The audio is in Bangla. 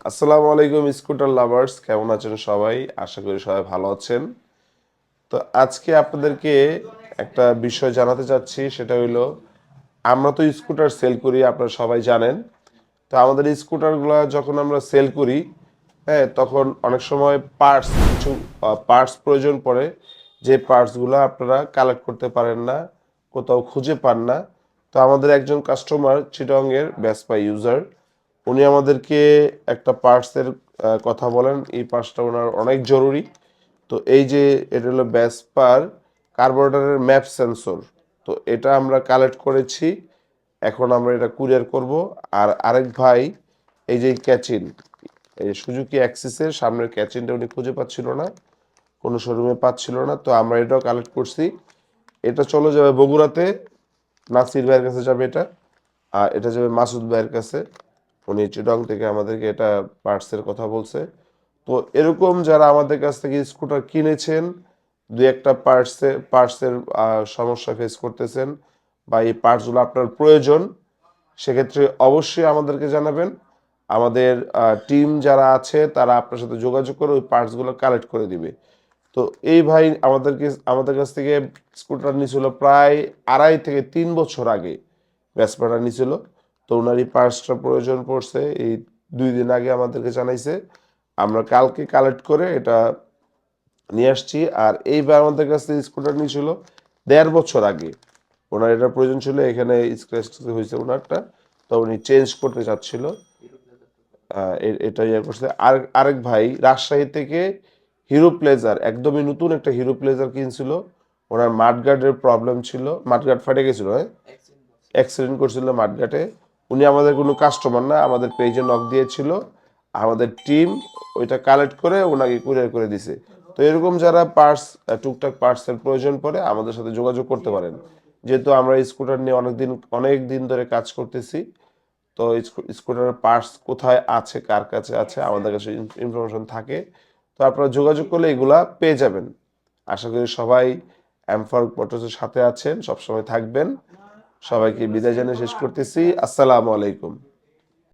আসসালামু আলাইকুম স্কুটার লাভার্স, কেমন আছেন সবাই? আশা করি সবাই ভালো আছেন। তো আজকে আপনাদেরকে একটা বিষয় জানাতে চাচ্ছি, সেটা হইলো আমরা তো স্কুটার সেল করি, আপনারা সবাই জানেন। তো আমাদের স্কুটারগুলো যখন আমরা সেল করি, হ্যাঁ, তখন অনেক সময় কিছু পার্টস প্রয়োজন পড়ে, যে পার্টসগুলো আপনারা কালেক্ট করতে পারেন না, কোথাও খুঁজে পান না। তো আমাদের একজন কাস্টমার চিটাগংয়ের ভেসপা ইউজার, উনি আমাদেরকে একটা পার্টসের কথা বলেন। এই পার্টসটা ওনার অনেক জরুরি। তো এই যে এটা হলো ভেসপার কার্বোরেটরের ম্যাপ সেন্সর। তো এটা আমরা কালেক্ট করেছি, এখন আমরা এটা কুরিয়ার করব। আর আরেক ভাই, এই যে ক্যাচিন, এই সুজুকি অ্যাক্সিসের সামনের ক্যাচিনটা উনি খুঁজে পাচ্ছিল না, কোনো শোরুমে পাচ্ছিল না, তো আমরা এটাও কালেক্ট করছি। এটা চলে যাবে বগুড়াতে, নাসির ভাইয়ের কাছে যাবে এটা। আর এটা যাবে মাসুদ ভাইয়ের কাছে, উনি চিটং থেকে আমাদেরকে এটা পার্টসের কথা বলছে। তো এরকম যারা আমাদের কাছ থেকে স্কুটার কিনেছেন, দুই একটা পার্টসের সমস্যা ফেস করতেছেন, বা এই পার্টসগুলো আপনার প্রয়োজন, সেক্ষেত্রে অবশ্যই আমাদেরকে জানাবেন। আমাদের টিম যারা আছে তারা আপনার সাথে যোগাযোগ করে ওই পার্টসগুলো কালেক্ট করে দিবে। তো এই ভাই আমাদের কাছ থেকে স্কুটার নিয়েছিল প্রায় 2.5 থেকে 3 বছর আগে, ভেসপাটা নিয়েছিল। তো ওনার এই পার্টসটা প্রয়োজন পড়ছে, এই 2 দিন আগে আমাদেরকে জানাইছে। আমরা কালকে কালেক্ট করে এটা নিয়ে আসছি। আর এইবার আমাদের কাছ থেকে স্কুটার নিয়েছিল 1.5 বছর আগে। ওনার এটা প্রয়োজন ছিল, এখানে স্ক্র্যাচ হয়েছে ওনারটা, তো উনি চেঞ্জ করতে চাচ্ছিল। এটা ইয়ে করছে। আরেক ভাই রাজশাহী থেকে হিরো প্লেজার, একদমই নতুন একটা হিরো প্লেজার কিনছিল। ওনার মাডগার্ডের প্রবলেম ছিল, মাডগার্ড ফাটে গেছিল, হ্যাঁ, অ্যাক্সিডেন্ট করছিল মাঠঘাটে। উনি আমাদের কোনো কাস্টমার না, আমাদের পেজে নক দিয়েছিল, আমাদের টিম ওইটা কালেক্ট করে ওনাকে কুরিয়ার করে দিছে। তো এরকম যারা টুকটাক পার্টসের প্রয়োজন পড়ে আমাদের সাথে যোগাযোগ করতে পারেন। যেহেতু আমরা স্কুটার নিয়ে অনেক দিন ধরে কাজ করতেছি, তো স্কুটারের পার্টস কোথায় আছে, কার কাছে আছে, আমাদের কাছে ইনফরমেশন থাকে। তো আপনারা যোগাযোগ করলে এগুলা পেয়ে যাবেন। আশা করি সবাই এমফার মোটরসের সাথে আছেন, সবসময় থাকবেন। সবাইকে বিদায় জানিয়ে শেষ করতেছি। আসসালামু আলাইকুম।